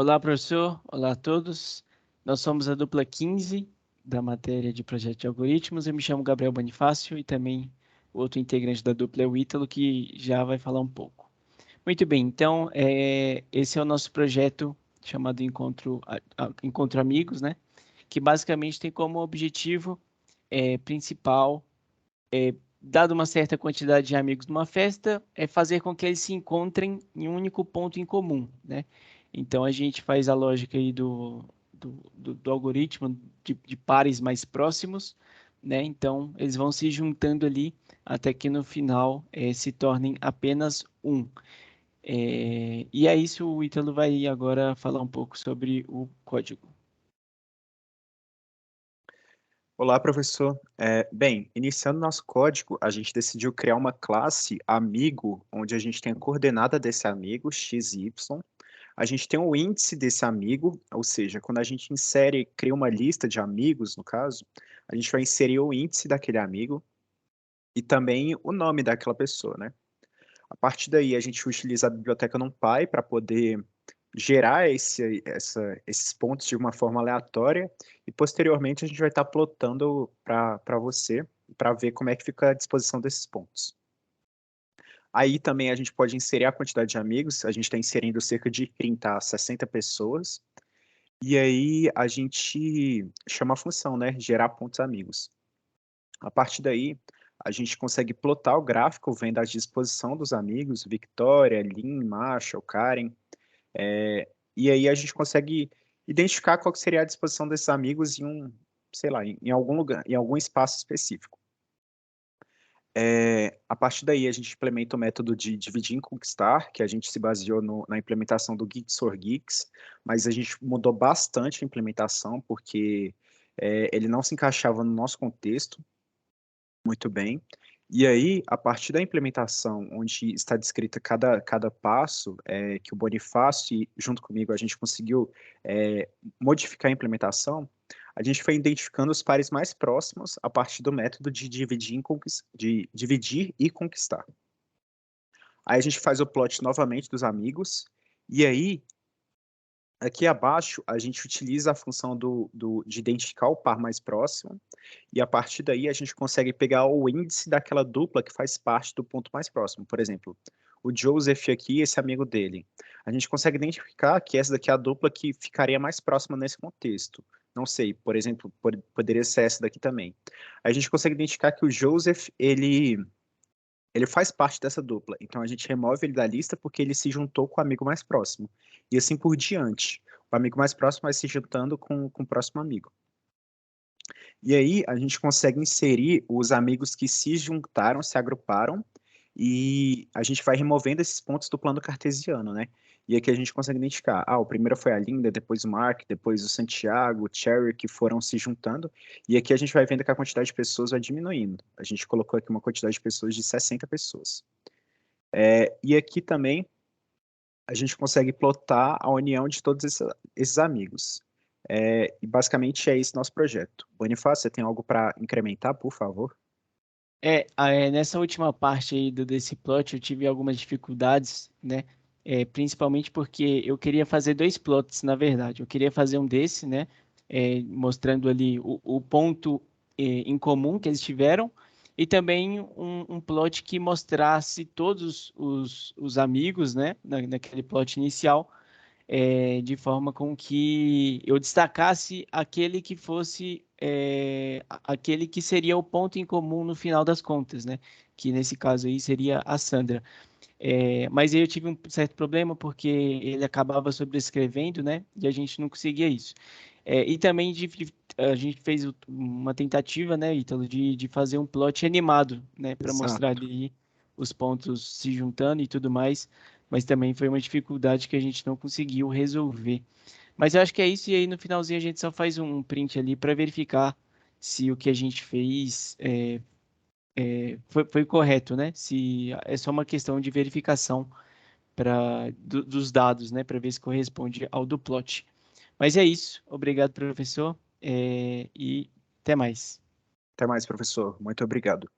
Olá, professor. Olá a todos. Nós somos a dupla 15 da matéria de projeto de algoritmos. Eu me chamo Gabriel Bonifácio e também o outro integrante da dupla é o Ítalo, que já vai falar um pouco. Muito bem, então, esse é o nosso projeto chamado Encontro Amigos, né? Que basicamente tem como objetivo principal, dado uma certa quantidade de amigos numa festa, é fazer com que eles se encontrem em um único ponto em comum, né? Então a gente faz a lógica aí do algoritmo de pares mais próximos, né? Então eles vão se juntando ali até que no final se tornem apenas um. E é isso, o Ítalo vai agora falar um pouco sobre o código. Olá, professor. Bem, iniciando nosso código, a gente decidiu criar uma classe amigo, onde a gente tem a coordenada desse amigo, x e y. A gente tem o índice desse amigo, ou seja, quando a gente cria uma lista de amigos, no caso, a gente vai inserir o índice daquele amigo e também o nome daquela pessoa, né? A partir daí, a gente utiliza a biblioteca NumPy para poder gerar esses pontos de uma forma aleatória e posteriormente a gente vai estar plotando para você, para ver como é que fica a disposição desses pontos. Aí também a gente pode inserir a quantidade de amigos, a gente está inserindo cerca de 30 a 60 pessoas, e aí a gente chama a função, né, gerar pontos amigos. A partir daí, a gente consegue plotar o gráfico vendo a disposição dos amigos, Victoria, Lynn, Marshall, Karen, e aí a gente consegue identificar qual que seria a disposição desses amigos sei lá, em algum lugar, em algum espaço específico. A partir daí a gente implementa o método de dividir em conquistar, que a gente se baseou na implementação do Geeks for Geeks, mas a gente mudou bastante a implementação, porque ele não se encaixava no nosso contexto muito bem. E aí, a partir da implementação, onde está descrita cada passo, que o Bonifácio, e junto comigo, a gente conseguiu modificar a implementação, a gente foi identificando os pares mais próximos a partir do método de dividir e conquistar. Aí a gente faz o plot novamente dos amigos, e aí aqui abaixo, a gente utiliza a função de identificar o par mais próximo, e a partir daí a gente consegue pegar o índice daquela dupla que faz parte do ponto mais próximo. Por exemplo, o Joseph aqui, esse amigo dele. A gente consegue identificar que essa daqui é a dupla que ficaria mais próxima nesse contexto. Não sei, por exemplo, poderia ser essa daqui também. A gente consegue identificar que o Joseph, ele faz parte dessa dupla, então a gente remove ele da lista porque ele se juntou com o amigo mais próximo. E assim por diante. O amigo mais próximo vai se juntando com o próximo amigo. E aí a gente consegue inserir os amigos que se juntaram, se agruparam, e a gente vai removendo esses pontos do plano cartesiano, né? E aqui a gente consegue identificar, o primeiro foi a Linda, depois o Mark, depois o Santiago, o Cherry, que foram se juntando, e aqui a gente vai vendo que a quantidade de pessoas vai diminuindo. A gente colocou aqui uma quantidade de pessoas de 60 pessoas. E aqui também a gente consegue plotar a união de todos esses amigos. E basicamente é esse nosso projeto. Bonifácio, você tem algo para incrementar, por favor? Nessa última parte aí desse plot, eu tive algumas dificuldades, né? Principalmente porque eu queria fazer dois plots, na verdade. Eu queria fazer um desse, né? Mostrando ali o ponto em comum que eles tiveram, e também um plot que mostrasse todos os amigos, né? Naquele plot inicial, de forma com que eu destacasse aquele que fosse aquele que seria o ponto em comum no final das contas, né? Que nesse caso aí seria a Sandra. Mas aí eu tive um certo problema porque ele acabava sobrescrevendo, né? E a gente não conseguia isso. E também a gente fez uma tentativa, né, Ítalo, de fazer um plot animado, né, para mostrar Exato. ali os pontos se juntando e tudo mais, mas também foi uma dificuldade que a gente não conseguiu resolver. Mas eu acho que é isso, e aí no finalzinho a gente só faz um print ali para verificar se o que a gente fez foi correto, né? Se é só uma questão de verificação dos dados, né, para ver se corresponde ao do plot. Mas é isso. Obrigado, professor, e até mais. Até mais, professor. Muito obrigado.